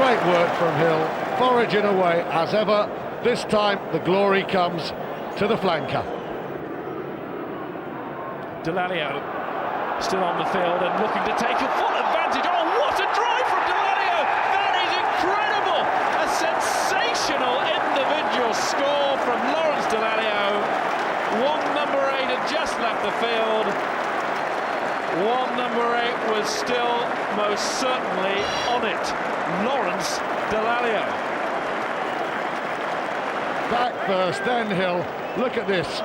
Great work from Hill, foraging away as ever. This time the glory comes to the flanker. Dallaglio still on the field and looking to take a full advantage. Oh, what a drive from Dallaglio! That is incredible! A sensational individual score from Lawrence Dallaglio. Number 8 had just left the field. Number 8 was still most certainly on it. Lawrence Dallaglio. Back first, then Hill. Look at this.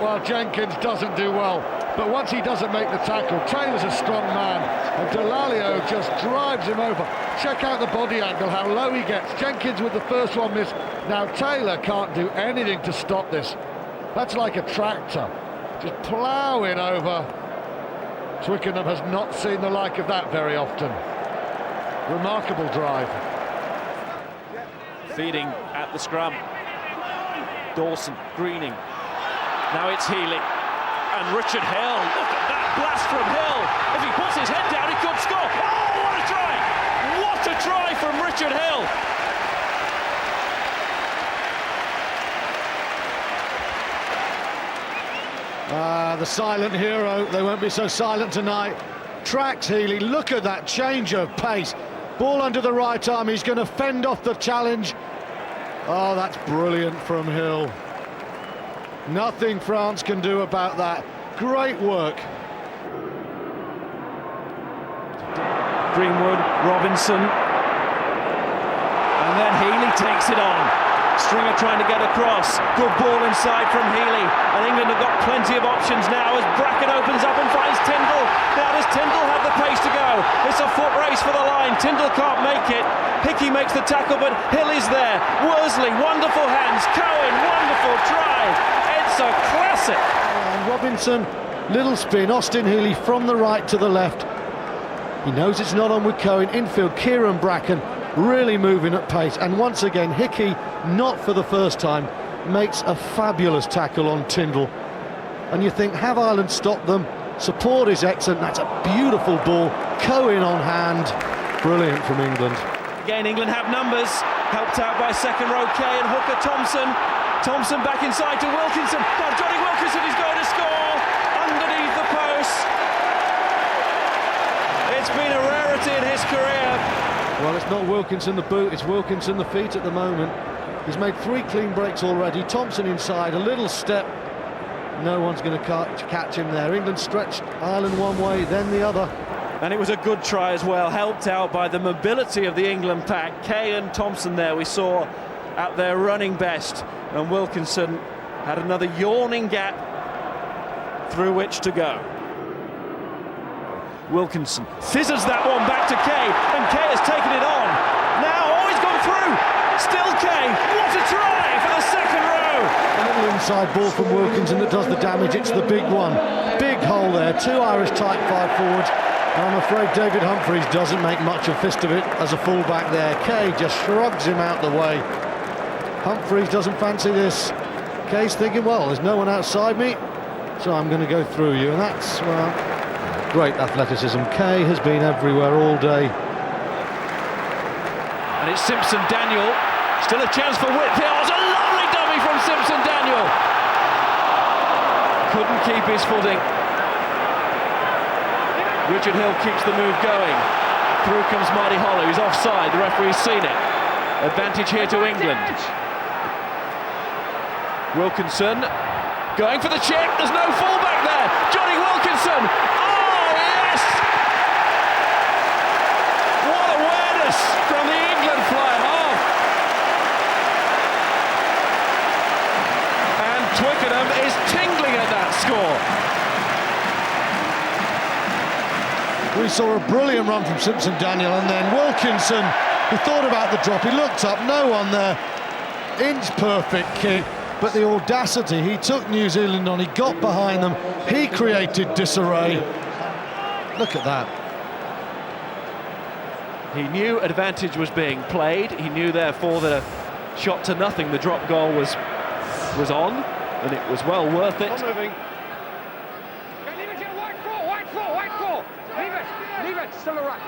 Well, Jenkins doesn't do well, but once he doesn't make the tackle, Taylor's a strong man, and Dallaglio just drives him over. Check out the body angle, how low he gets. Jenkins with the first one missed. Now Taylor can't do anything to stop this. That's like a tractor, just ploughing over. Twickenham has not seen the like of that very often. Remarkable drive. Feeding at the scrum. Dawson, Greening. Now it's Healy. And Richard Hill. Look at that blast from Hill. If he puts his head down, he could score. Oh, what a try! What a try from Richard Hill. The silent hero. They won't be so silent tonight. Tracks Healy. Look at that change of pace. Ball under the right arm. He's going to fend off the challenge. Oh, that's brilliant from Hill. Nothing France can do about that. Great work. Greenwood, Robinson. And then Healy takes it on. Stringer trying to get across. Good ball inside from Healy. And England have got plenty of options now as Bracken opens up and finds Tyndall. Now does Tyndall have the pace to go? It's a foot race for the line. Tyndall can't make it. Hickey makes the tackle, but Hill is there. Worsley, wonderful hands. Cohen, wonderful try. It's a classic. And Robinson, little spin. Austin Healy from the right to the left. He knows it's not on with Cohen. Infield, Kieran Bracken really moving at pace. And once again, Hickey, not for the first time, makes a fabulous tackle on Tyndall. And you think, have Ireland stopped them? Support is excellent. That's a beautiful ball. Cohen on hand. Brilliant from England. Again, England have numbers. Helped out by second row Kay and hooker Thompson. Thompson back inside to Wilkinson. Now Jonny Wilkinson is going to score underneath the post. It's been a rarity in his career. Well, it's not Wilkinson the boot, it's Wilkinson the feet at the moment. He's made 3 clean breaks already. Thompson inside, a little step. No one's going to catch him there. England stretched Ireland one way, then the other. And it was a good try as well, helped out by the mobility of the England pack. Kay and Thompson there we saw at their running best. And Wilkinson had another yawning gap through which to go. Wilkinson fizzes that one back to Kay, and Kay has taken it on. Now, oh, he's gone through. Still Kay. What a try for the second row. A little inside ball from Wilkinson that does the damage. It's the big one. Big hole there. 2 Irish tight 5 forwards. I'm afraid David Humphries doesn't make much of fist of it as a fullback there. Kay just shrugs him out the way. Humphries doesn't fancy this. Kay's thinking, well, there's no one outside me, so I'm going to go through you. And that's, well, great athleticism. Kay has been everywhere all day. And it's Simpson-Daniel. Still a chance for Whitfield. Oh, it's a lovely dummy from Simpson-Daniel. Couldn't keep his footing. Richard Hill keeps the move going. Through comes Marty Hollow. He's offside. The referee's seen it. Advantage here to England. Wilkinson going for the chip. There's no fullback there. Jonny Wilkinson. Oh, yes! What awareness from the England fly half. And Twickenham is tingling at that score. We saw a brilliant run from Simpson-Daniel, and then Wilkinson, he thought about the drop, he looked up, no one there. Inch perfect kick, but the audacity, he took New Zealand on, he got behind them, he created disarray. Look at that. He knew advantage was being played. He knew, therefore, that a shot to nothing, the drop goal was on, and it was well worth it. Leave it, still a right.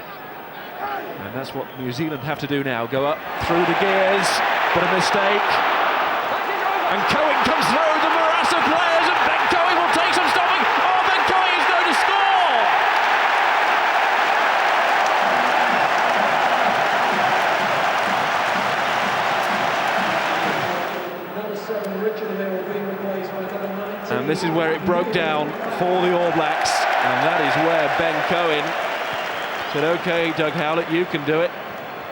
And that's what New Zealand have to do now, go up through the gears, but a mistake. And Cohen comes through the morass of players, and Ben Cohen will take some stopping. Oh, Ben Cohen is going to score! And this is where it broke down for the All Blacks, and that is where Ben Cohen said, OK, Doug Howlett, you can do it,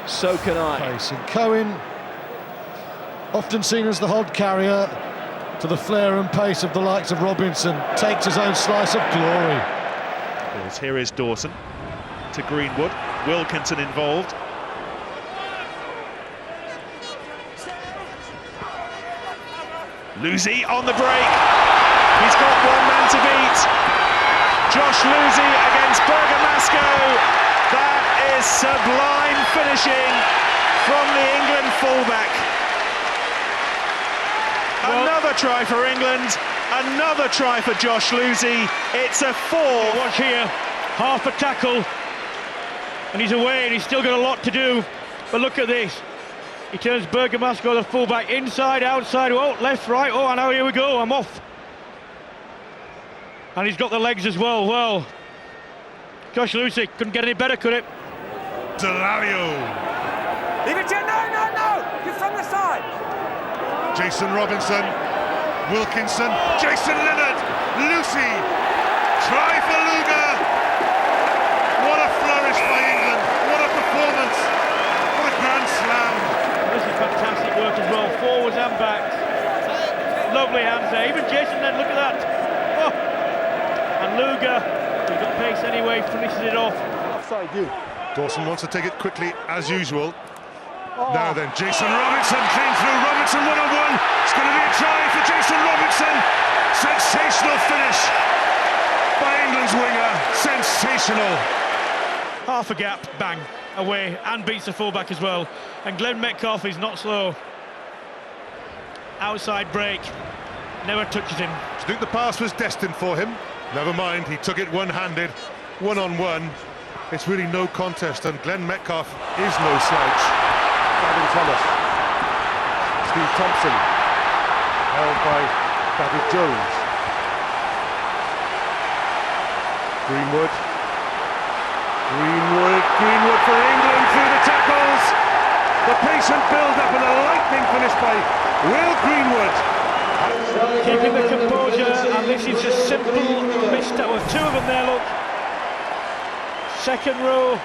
so can I. Pace. And Cohen, often seen as the hod carrier to the flair and pace of the likes of Robinson, takes his own slice of glory. Here is Dawson to Greenwood, Wilkinson involved. Lewsey on the break, he's got one man to beat. Josh Lewsey against Bergamasco. That is sublime finishing from the England fullback. Another try for England, another try for Josh Lewsey. It's a 4. Watch here, half a tackle, and he's away, and he's still got a lot to do. But look at this. He turns Bergamasco, the fullback, inside, outside, oh, left, right, oh, and now here we go, I'm off. And he's got the legs as well. Well, Josh Lewsey couldn't get any better, could it? Dallaglio. Leave it, no! Get from the side. Jason Robinson, Wilkinson, Jason Leonard, Lewsey, try for Luger. What a flourish by England, what a performance, what a grand slam. This is fantastic work as well, forwards and backs. Lovely hands there, even Jason then, look at that. Oh. And Luger, he's got pace anyway, finishes it off. Offside, you. Dawson wants to take it quickly as usual. Now then, Jason Robinson came through, Robinson 1-on-1. It's going to be a try for Jason Robinson. Sensational finish by England's winger, sensational. Half a gap, bang, away, and beats the fullback as well. And Glenn Metcalf is not slow. Outside break, never touches him. Do you think the pass was destined for him? Never mind, he took it one-handed, one-on-one. It's really no contest, and Glenn Metcalf is no slouch. Gavin Thomas. Steve Thompson. Held by David Jones. Greenwood. Greenwood for England through the tackles. The patient build-up and a lightning finish by Will Greenwood. Keeping the composure, and this is a simple misstep. Well, 2 of them there, look. Second row.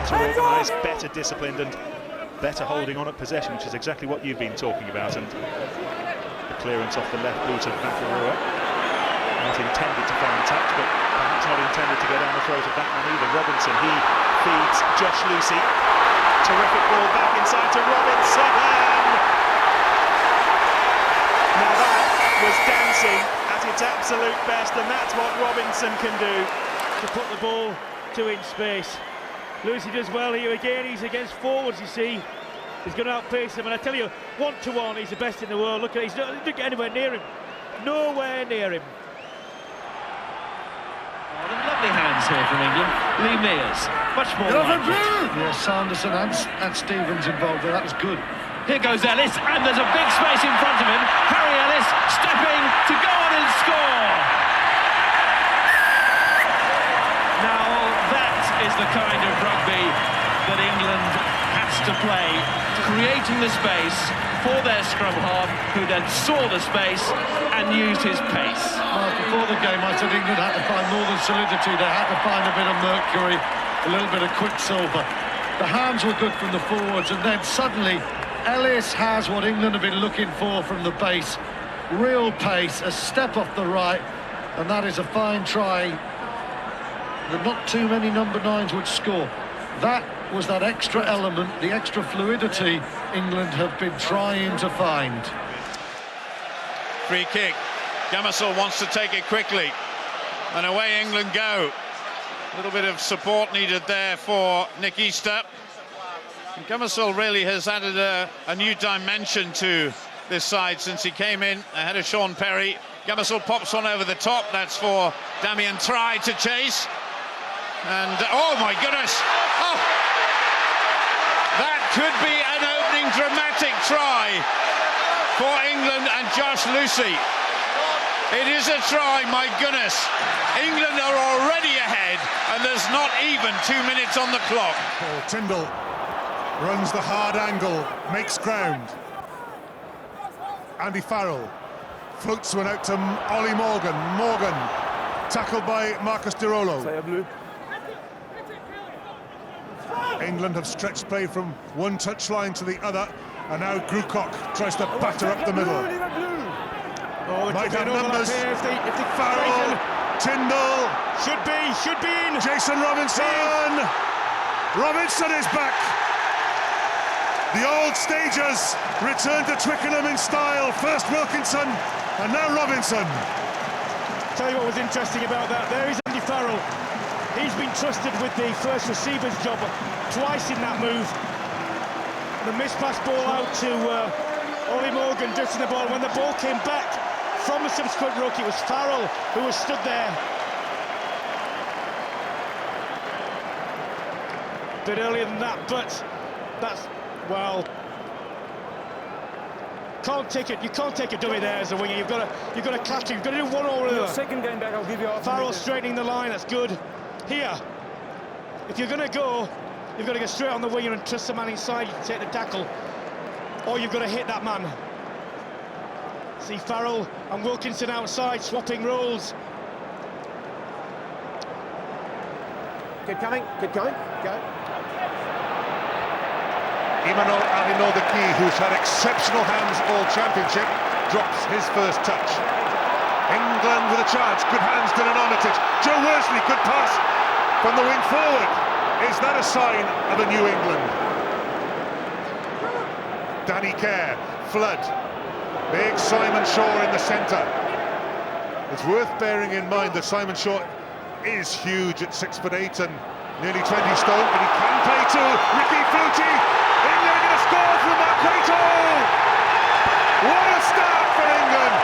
Better organised, better disciplined and better holding on at possession, which is exactly what you've been talking about. And the clearance off the left boot of Makarua, not intended to find touch, but perhaps not intended to go down the throat of that man either. Robinson, he feeds Josh Lewsey. Terrific ball back inside to Robinson. Now that was dancing at its absolute best, and that's what Robinson can do. To put the ball 2 in space. Lewsey does well here again. He's against forwards, you see. He's going to outpace him, and I tell you, 1-to-1, he's the best in the world. Look at it, he doesn't get anywhere near him. Nowhere near him. Oh, lovely hands here from England. Lee Mears, much more. Yes, Sanderson and Stevens involved there. That was good. Here goes Ellis, and there's a big space in front of him. Harry Ellis stepping to go on and score. Now that is the kind of rugby that England has to play, creating the space for their scrum half, who then saw the space and used his pace. Well, before the game I said England had to find more than solidity, they had to find a bit of mercury, a little bit of quicksilver. The hands were good from the forwards, and then suddenly Ellis has what England have been looking for from the base. Real pace, a step off the right, and that is a fine try that not too many number 9s would score. That was that extra element, the extra fluidity England have been trying to find. Free kick. Gamasol wants to take it quickly, and away England go. A little bit of support needed there for Nick Easter. Gamasol really has added a new dimension to this side since he came in ahead of Sean Perry. Gamasol pops one over the top. That's for Damien Try to chase. And oh my goodness! Oh, that could be an opening dramatic try for England and Josh Lewsey. It is a try, my goodness. England are already ahead, and there's not even 2 minutes on the clock. Paul Tyndall runs the hard angle, makes ground. Andy Farrell floats one out to Ollie Morgan. Morgan tackled by Marcus Di Rollo. England have stretched play from one touchline to the other, and now Grucock tries to batter up the middle. Oh, might have numbers. If they Farrell, Tyndall, should be in. Jason Robinson. Robinson is back. The old stagers return to Twickenham in style. First Wilkinson, and now Robinson. Tell you what was interesting about that. There is Andy Farrell. He's been trusted with the first receiver's job twice in that move. The mispass ball out to Ollie Morgan, drifting the ball. When the ball came back from the subsequent ruck, it was Farrell who was stood there. A bit earlier than that, but that's, well, you can't take a dummy there as a winger. You've got to clutch him. You've got to do one or the other. Second game back, I'll give you. Farrell straightening the line. That's good. Here, if you're going to go, you've got to go straight on the winger and trust the man inside. You can take the tackle, or you've got to hit that man. See Farrell and Wilkinson outside swapping roles. Keep coming. Go. Imanol Arinodaki, who's had exceptional hands all championship, drops his first touch. England with a chance, good hands, Dylan Armitage. Joe Worsley, good pass from the wing forward. Is that a sign of a new England? Danny Kerr, Flood, big Simon Shaw in the centre. It's worth bearing in mind that Simon Shaw is huge at 6'8" and nearly 20 stone, but he can play too. Ricky Flutie, England going to score from Cueto. What a start for England!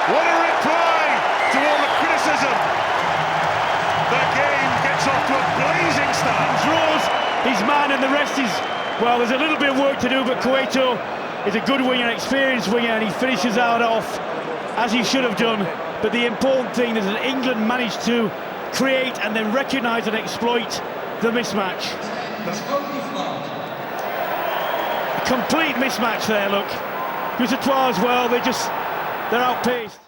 What a reply to all the criticism. The game gets off to a blazing start. Draws his man, and the rest is, well, there's a little bit of work to do, but Cueto is a good winger, an experienced winger, and he finishes out off as he should have done. But the important thing is that England managed to create and then recognise and exploit the mismatch. A complete mismatch there, look. Courtois as well, they're outpaced.